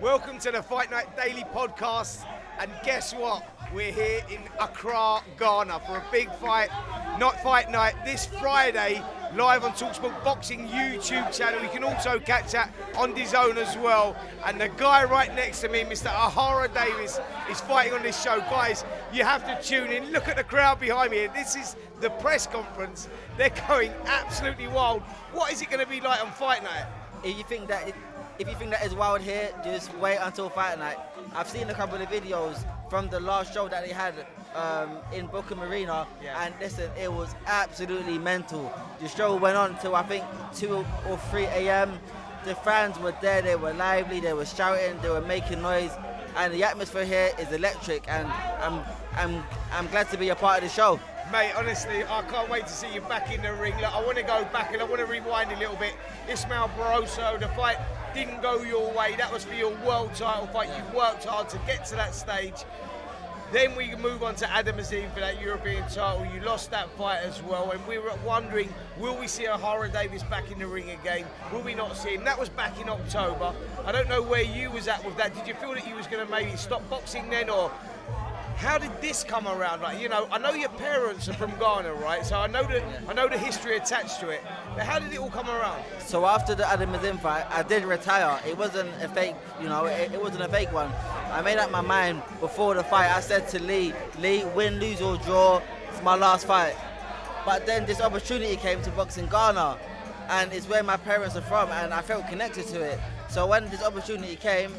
Welcome to the Fight Night Daily Podcast. And guess what? We're here in Accra, Ghana for a big fight night this Friday, live on talkSPORT Boxing YouTube channel. You can also catch that on DAZN as well. And the guy right next to me, Mr. Ohara Davies, is fighting on this show. Guys, you have to tune in. Look at the crowd behind me. This is the press conference. They're going absolutely wild. What is it going to be like on fight night? If you think that it's wild here, just wait until fight night. I've seen a couple of videos from the last show that they had in Bookham Arena, and listen, it was absolutely mental. The show went on till I think 2 or 3 a.m. The fans were there, they were lively, they were shouting, they were making noise, and the atmosphere here is electric. And I'm glad to be a part of the show. Mate, honestly, I can't wait to see you back in the ring. Look, I want to go back and I want to rewind a little bit. Ismael Barroso, the fight didn't go your way. That was for your world title fight. You worked hard to get to that stage. Then we move on to Adam Azim for that European title. You lost that fight as well, and we were wondering, will we see Ohara Davies back in the ring again? Will we not see him? That was back in October. I don't know where you was at with that. Did you feel that you was going to maybe stop boxing then, or how did this come around? Like, you know, I know your parents are from Ghana, right? So I know the history attached to it. But how did it all come around? So after the Adam Azim fight, I did retire. It wasn't a fake, it wasn't a fake one. I made up my mind before the fight. I said to Lee, win, lose or draw, it's my last fight. But then this opportunity came to box in Ghana, and it's where my parents are from, and I felt connected to it. So when this opportunity came,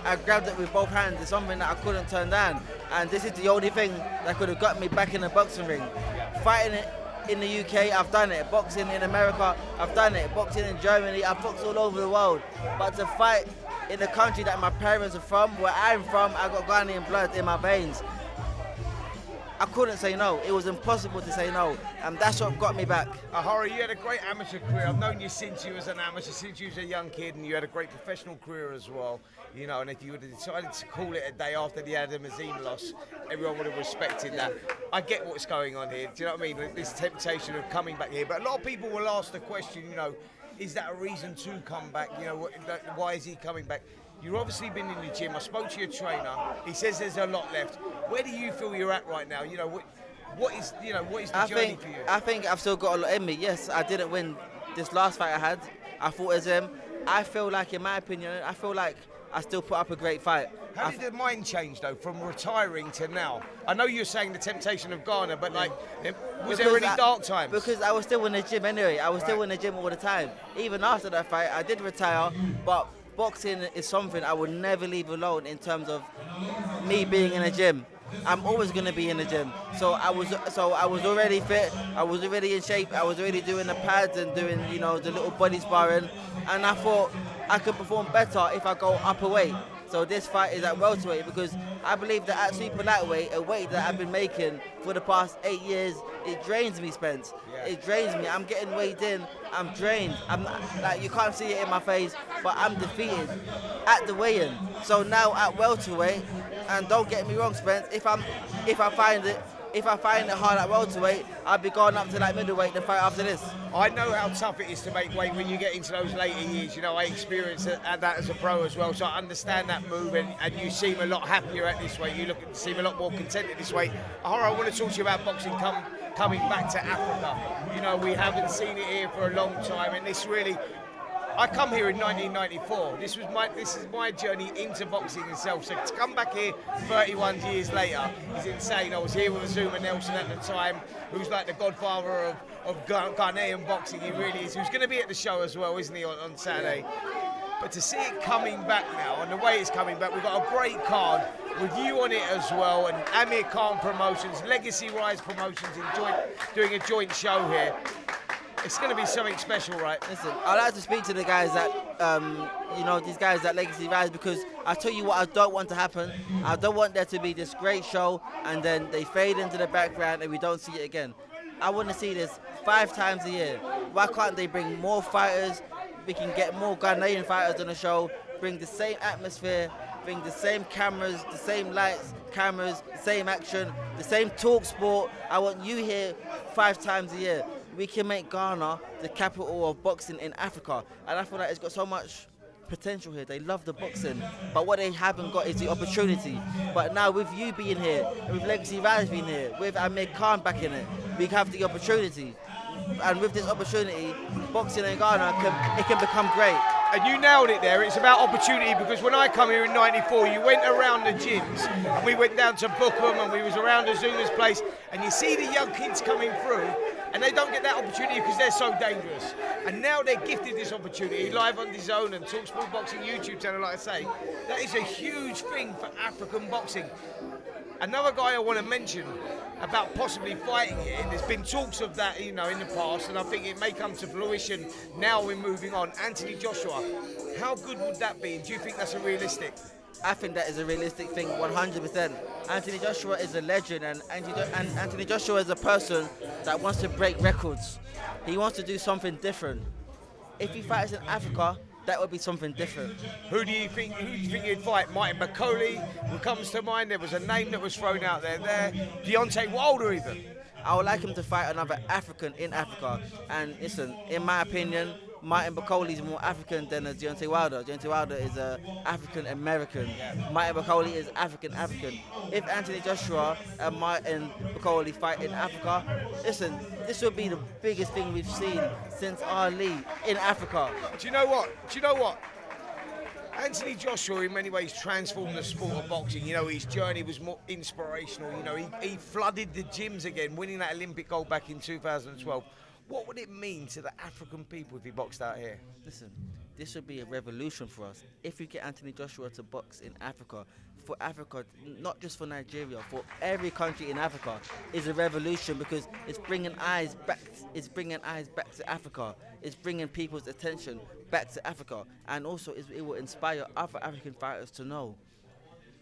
I grabbed it with both hands. It's something that I couldn't turn down. And this is the only thing that could have got me back in the boxing ring. Fighting it in the UK, I've done it. Boxing in America, I've done it. Boxing in Germany, I've boxed all over the world. But to fight in the country that my parents are from, where I'm from, I got Ghanaian blood in my veins. I couldn't say no. It was impossible to say no, and that's what got me back. Ohara, you had a great amateur career. I've known you since you was an amateur, since you was a young kid, and you had a great professional career as well. You know, and if you would have decided to call it a day after the Adam Azim loss, everyone would have respected that. I get what's going on here. Do you know what I mean? This temptation of coming back here, but a lot of people will ask the question, is that a reason to come back? Why is he coming back? You've obviously been in the gym. I spoke to your trainer. He says there's a lot left. Where do you feel you're at right now? What is the journey for you? I think I've still got a lot in me. Yes, I didn't win this last fight I had. I fought as him. I feel like, in my opinion, I still put up a great fight. How did the mind change, though, from retiring to now? I know you're saying the temptation of Ghana, but was there any dark times? Because I was still in the gym anyway. I was still in the gym all the time. Even after that fight, I did retire, but boxing is something I would never leave alone in terms of me being in the gym. I'm always going to be in the gym. So I was already fit. I was already in shape. I was already doing the pads and doing, the little body sparring. And I thought I could perform better if I go up a weight. So this fight is at welterweight, because I believe that at super lightweight, a weight that I've been making for the past 8 years, it drains me, Spence. Yeah. It drains me. I'm getting weighed in. I'm drained. You can't see it in my face, but I'm defeated at the weigh-in. So now at welterweight, and don't get me wrong, Spence, if I find it hard at welterweight, I'll be going up to middleweight the fight after this. I know how tough it is to make weight when you get into those later years. I experienced that as a pro as well, so I understand that move, and you seem a lot happier at this weight. You seem a lot more content at this weight. Ohara, I want to talk to you about boxing coming back to Africa. We haven't seen it here for a long time, and this really... I come here in 1994. This is my journey into boxing itself. So to come back here 31 years later is insane. I was here with Zuma Nelson at the time, who's like the godfather of Ghanaian boxing. He really is. He was going to be at the show as well, isn't he, on Saturday? But to see it coming back now, and the way it's coming back, we've got a great card with you on it as well, and Amir Khan Promotions, Legacy Rise Promotions, doing a joint show here. It's going to be something special, right? Listen, I'd like to speak to the guys that, these guys that Legacy Rise, because I tell you what I don't want to happen. I don't want there to be this great show and then they fade into the background and we don't see it again. I want to see this 5 times a year. Why can't they bring more fighters? We can get more Ghanaian fighters on the show, bring the same atmosphere, bring the same cameras, the same lights, cameras, the same action, the same talkSPORT. I want you here 5 times a year. We can make Ghana the capital of boxing in Africa. And I feel like it's got so much potential here. They love the boxing, but what they haven't got is the opportunity. But now with you being here, and with Legacy Rise being here, with Amir Khan back in it, we have the opportunity. And with this opportunity, boxing in Ghana can become great. And you nailed it there. It's about opportunity, because when I come here in '94, you went around the gyms. And we went down to Bookham and we was around Azuna's place, and you see the young kids coming through, and they don't get that opportunity because they're so dangerous. And now they're gifted this opportunity live on DAZN and talkSPORT Boxing YouTube channel, like I say. That is a huge thing for African boxing. Another guy I want to mention about possibly fighting here, there's been talks of that, in the past, and I think it may come to fruition now we're moving on. Anthony Joshua, how good would that be? Do you think that's a realistic? I think that is a realistic thing, 100%. Anthony Joshua is a legend, and Anthony Joshua is a person that wants to break records. He wants to do something different. If he fights in Africa, that would be something different. Who do you think he'd fight? Martin McCauley, who comes to mind? There was a name that was thrown out there. Deontay Wilder even. I would like him to fight another African in Africa. And listen, in my opinion, Martin McCauley is more African than Deontay Wilder. Deontay Wilder is African American. Martin McCauley is African. If Anthony Joshua and Martin McCauley fight in Africa, listen, this would be the biggest thing we've seen since Ali in Africa. Do you know what? Anthony Joshua in many ways transformed the sport of boxing. His journey was more inspirational. He flooded the gyms again, winning that Olympic gold back in 2012. What would it mean to the African people if he boxed out here? Listen, this would be a revolution for us. If we get Anthony Joshua to box in Africa, for Africa, not just for Nigeria, for every country in Africa, is a revolution, because it's bringing eyes back. It's bringing eyes back to Africa. It's bringing people's attention back to Africa, and also it will inspire other African fighters to know,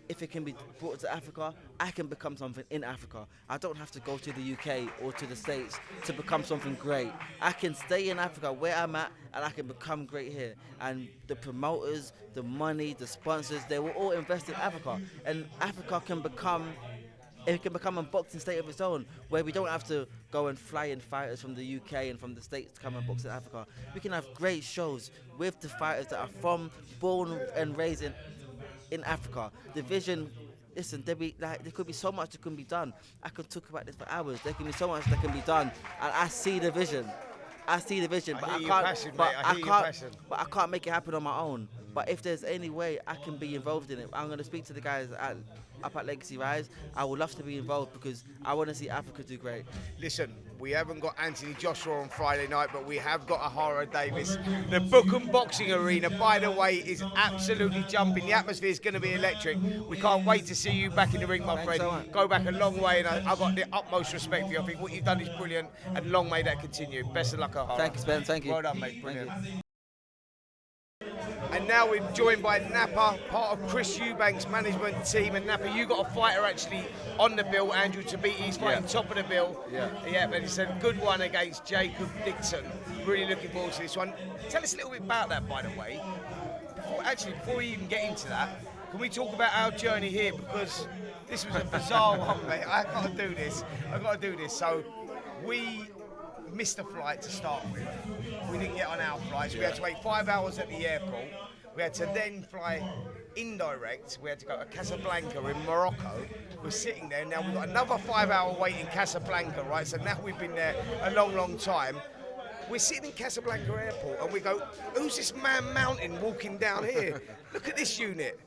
if it can be brought to Africa, I can become something in Africa. I don't have to go to the UK or to the States to become something great. I can stay in Africa where I'm at, and I can become great here. And the promoters, the money, the sponsors, they will all invest in Africa. And Africa can become a boxing state of its own, where we don't have to go and fly in fighters from the UK and from the States to come and box in Africa. We can have great shows with the fighters that are born and raised in Africa. The vision, listen, there could be so much that can be done. I could talk about this for hours. There can be so much that can be done, and I see the vision. But I can't make it happen on my own. But if there's any way I can be involved in it, I'm going to speak to the guys up at Legacy Rise. I would love to be involved, because I want to see Africa do great. Listen, we haven't got Anthony Joshua on Friday night, but we have got Ohara Davies. The Bookham Boxing Arena, by the way, is absolutely jumping. The atmosphere is going to be electric. We can't wait to see you back in the ring, my friend. So much. Go back a long way, and I've got the utmost respect for you. I think what you've done is brilliant, and long may that continue. Best of luck, Ohara. Thank you, Spen. Thank you. Well done, mate. Brilliant. And now we're joined by Napper, part of Chris Eubank's management team. And Napper, you got a fighter actually on the bill, Andrew Tabiti. He's fighting top of the bill. Yeah, but it's a good one against Jacob Dixon. Really looking forward to this one. Tell us a little bit about that, by the way. Before we even get into that, can we talk about our journey here? Because this was a bizarre one, mate. I've got to do this. So we missed a flight to start with. We didn't get on our flight, so we had to wait 5 hours at the airport. We had to then fly indirect. We had to go to Casablanca in Morocco. We're sitting there now. We've got another 5 hour wait in Casablanca, right? So now we've been there a long, long time. We're sitting in Casablanca airport and we go, who's this man mountain walking down here? Look at this unit.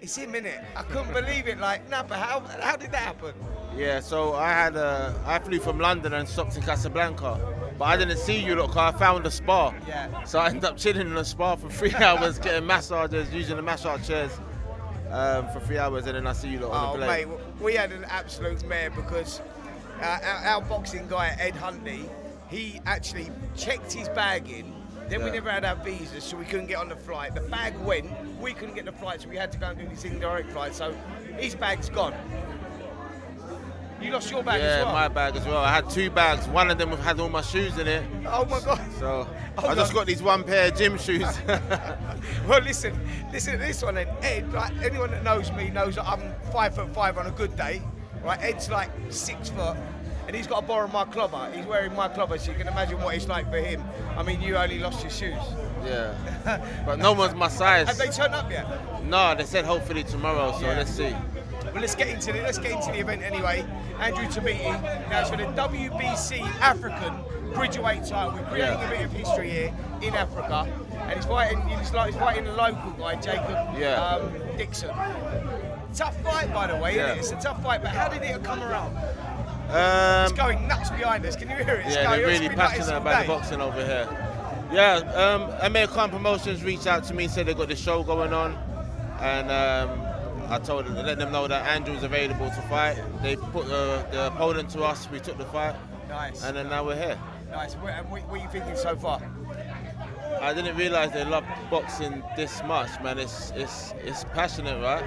It's him, innit? I couldn't believe it. Like, Napper, how did that happen? Yeah, so I flew from London and stopped in Casablanca, but I didn't see you, look, I found a spa. Yeah. So I ended up chilling in a spa for 3 hours, getting massages, using the massage chairs for 3 hours, and then I see you lot on the plane. Mate, we had an absolute mare, because our boxing guy, Ed Huntley, he actually checked his bag in. Then we never had our visas, so we couldn't get on the flight. The bag went, we couldn't get the flight, so we had to go and do this indirect flight. So his bag's gone. You lost your bag as well? Yeah, my bag as well. I had 2 bags. One of them had all my shoes in it. Oh my God. So I just got these 1 pair of gym shoes. Well, listen to this one then. Ed, like, anyone that knows me knows that I'm 5'5" on a good day. Right, Ed's like 6 foot. And he's got to borrow my clobber. He's wearing my clobber, so you can imagine what it's like for him. I mean, you only lost your shoes. Yeah. But no one's my size. Have they turned up yet? No, they said hopefully tomorrow, so let's see. Well, let's get into the event anyway. Andrew Tabiti, now it's for the WBC African Bridgerweight title. We're creating a bit of history here in Africa, and he's fighting a local guy, Jacob Dixon. Tough fight, by the way, isn't it? It's a tough fight, but how did it come around? It's going nuts behind us. Can you hear it? They're really passionate about the boxing over here. Yeah, Amir Khan Promotions reached out to me, said they got the show going on, and I told them, let them know that Andrew was available to fight. They put the opponent to us. We took the fight. Nice. And then now we're here. Nice. And what are you thinking so far? I didn't realise they loved boxing this much, man. It's passionate, right?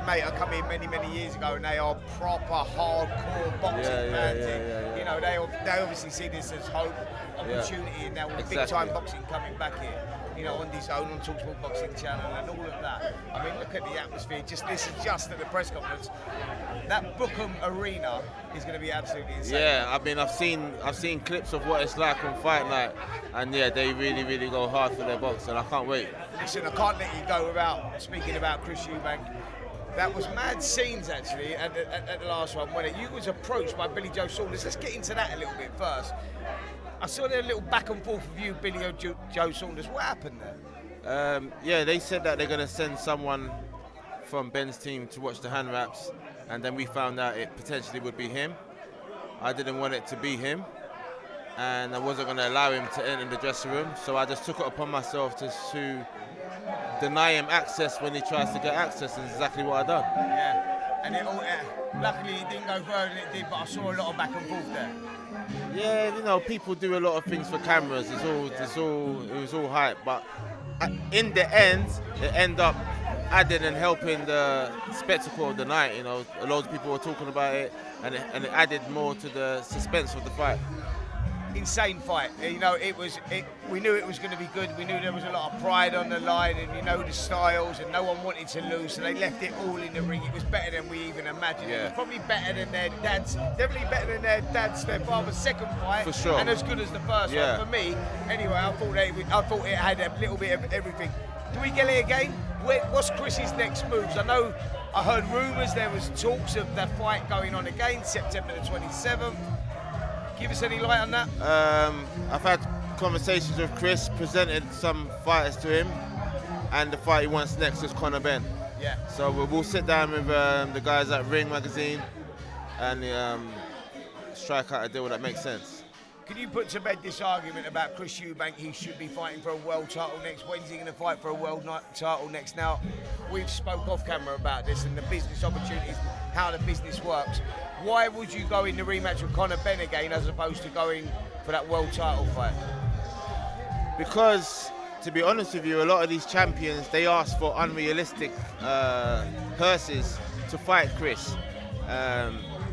Mate, I come here many years ago, and they are proper hardcore boxing fans. Yeah. You know, they obviously see this as hope, opportunity, and now with big time boxing coming back here. You know, on this own, on talkSPORT Boxing Channel, and all of that. I mean, look at the atmosphere. This is just at the press conference. That Bookham Arena is going to be absolutely insane. Yeah, I mean, I've seen clips of what it's like on fight night, and they really go hard for their boxing. I can't wait. Listen, I can't let you go without speaking about Chris Eubank. That was mad scenes actually at the last one when you was approached by Billy Joe Saunders. Let's get into that a little bit first. I saw there a little back and forth of you, Billy Joe Saunders. What happened there? They said that they're going to send someone from Ben's team to watch the hand wraps, and then we found out it potentially would be him. I didn't want it to be him, and I wasn't going to allow him to enter the dressing room, so I just took it upon myself to deny him access when he tries to get access, and it's exactly what I done. Yeah, and luckily it didn't go further than it did, but I saw a lot of back and forth there. Yeah, you know, people do a lot of things for cameras. It was all hype, but in the end, it ended up adding and helping the spectacle of the night. You know, a lot of people were talking about it, and it added more to the suspense of the fight. Insane fight. You know, we knew it was going to be good. We knew there was a lot of pride on the line, and you know the styles, and no one wanted to lose, so they left it all in the ring. It was better than we even imagined. Yeah. It was probably better than their dad's, definitely better than their father's second fight. For sure. And as good as the first one. For me, anyway, I thought it had a little bit of everything. Do we get it again? What's Chris's next moves? I heard rumours there was talks of the fight going on again, September the 27th. Give us any light on that? I've had conversations with Chris, presented some fighters to him, and the fight he wants next is Conor Benn. Yeah. So we'll sit down with the guys at Ring Magazine and strike out a deal that makes sense. Can you put to bed this argument about Chris Eubank? He should be fighting for a world title next. When's he going to fight for a world title next? Now, we've spoke off camera about this and the business opportunities, how the business works. Why would you go in the rematch with Conor Benn again as opposed to going for that world title fight? Because, to be honest with you, a lot of these champions, they ask for unrealistic purses to fight Chris.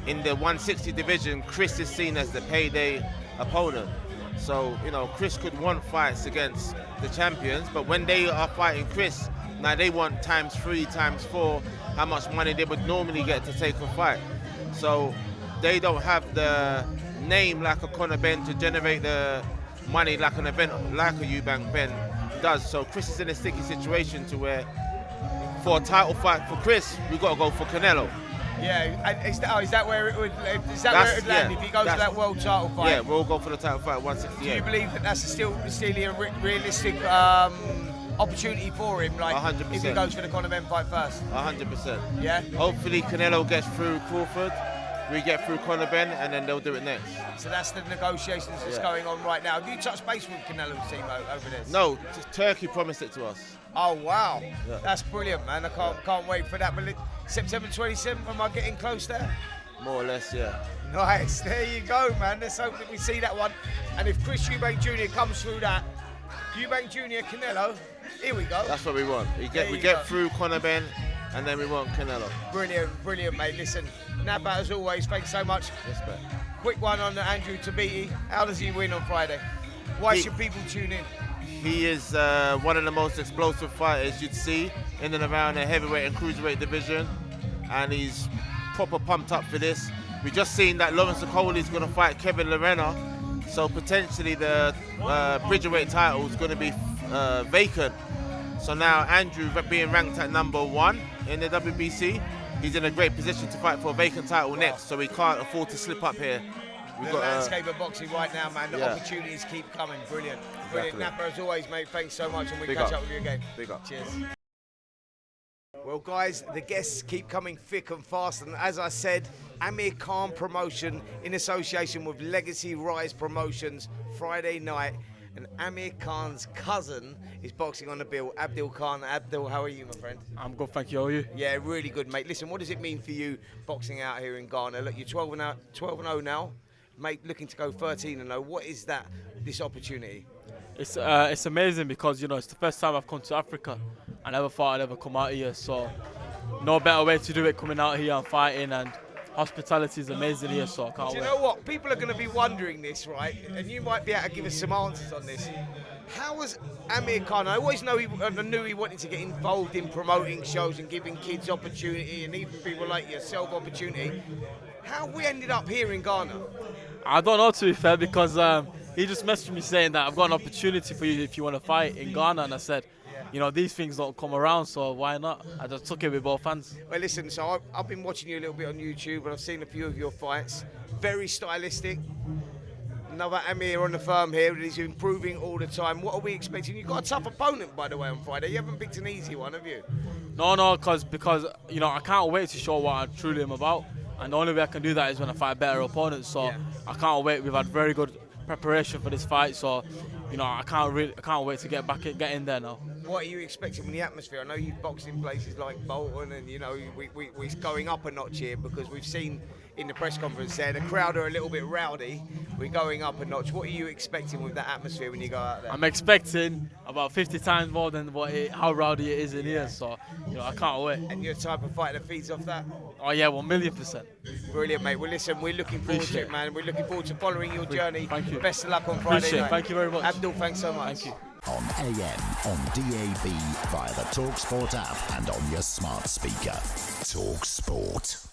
In the 160 division, Chris is seen as the payday opponent. So, you know, Chris could want fights against the champions, but when they are fighting Chris, now they want times 3, times 4, how much money they would normally get to take a fight. So they don't have the name like a Conor Benn to generate the money like an event like a Eubank Benn does. So Chris is in a sticky situation to where for a title fight for Chris, we've got to go for Canelo. Yeah, is that where it would land if he goes to that world title fight? Yeah, we'll go for the title fight at 168. Do you believe that that's still a realistic opportunity for him? Like 100%. If he goes for the Conor Benn fight first? 100%. Yeah? Hopefully Canelo gets through Crawford, we get through Conor Benn, and then they'll do it next. So that's the negotiations that's going on right now. Have you touched base with Canelo's team over this? No, Turkey promised it to us. Oh wow, Yeah. That's brilliant, man. I can't wait for that. But September 27th, am I getting close there? More or less, yeah. Nice, there you go, man. Let's hope that we see that one. And if Chris Eubank Jr. comes through that, Eubank Jr. Canelo, here we go. That's what we want. We get through Conor Benn, and then we want Canelo. Brilliant, mate. Listen, Napper, as always, thanks so much. Respect. Quick one on Andrew Tabiti. How does he win on Friday? Why should people tune in? He is one of the most explosive fighters you'd see in and around the heavyweight and cruiserweight division, and he's proper pumped up for this. We just seen that Lawrence Okoli is going to fight Kevin Lerena, so potentially the Bridgerweight title is going to be vacant. So now Andrew being ranked at number 1 in the WBC, he's in a great position to fight for a vacant title next, so he can't afford to slip up here. The landscape of boxing right now, man, the opportunities keep coming. Brilliant. Brilliant. Exactly. Napper, as always, mate, thanks so much, and we'll Big catch up. up with you again. Big up. Cheers. Well, guys, the guests keep coming thick and fast, and as I said, Amir Khan promotion in association with Legacy Rise Promotions Friday night, and Amir Khan's cousin is boxing on the bill, Abdul Khan. Abdul, how are you, my friend? I'm good, thank you. How are you? Yeah, really good, mate. Listen, what does it mean for you boxing out here in Ghana? Look, you're 12-0 now, mate, looking to go 13-0. What is this opportunity? It's amazing because, you know, it's the first time I've come to Africa. I never thought I'd ever come out here, so no better way to do it coming out here and fighting, and hospitality is amazing here, so I can't wait. Do you know what? People are going to be wondering this, right? And you might be able to give us some answers on this. How was Amir Khan? I always knew he wanted to get involved in promoting shows and giving kids opportunity, and even people like yourself opportunity. How we ended up here in Ghana? I don't know, to be fair, because he just messaged me saying that I've got an opportunity for you if you want to fight in Ghana, and I said, you know, these things don't come around, so why not? I just took it with both hands. Well, listen, so I've been watching you a little bit on YouTube, and I've seen a few of your fights. Very stylistic. Another Amir on the firm here, and he's improving all the time. What are we expecting? You've got a tough opponent, by the way, on Friday. You haven't picked an easy one, have you? No, because you know, I can't wait to show what I truly am about, and the only way I can do that is when I fight better opponents. So I can't wait. We've had very good preparation for this fight, so you know, I can't wait to get in there now. What are you expecting from the atmosphere? I know you've boxed in places like Bolton, and you know we're going up a notch here because we've seen in the press conference there the crowd are a little bit rowdy. We're going up a notch. What are you expecting with that atmosphere when you go out there? I'm expecting about 50 times more than how rowdy it is in here, so you know, I can't wait. And you're the type of fighter that feeds off that? Oh yeah, 1,000,000%. Brilliant, mate. Well, listen, we're looking forward to it, man. We're looking forward to following your journey. Thank you. Best of luck on Friday Appreciate night. it. Thank you very much. Abdul, thanks so much. Thank you. On AM, on DAB, via the talkSPORT app and on your smart speaker. talkSPORT.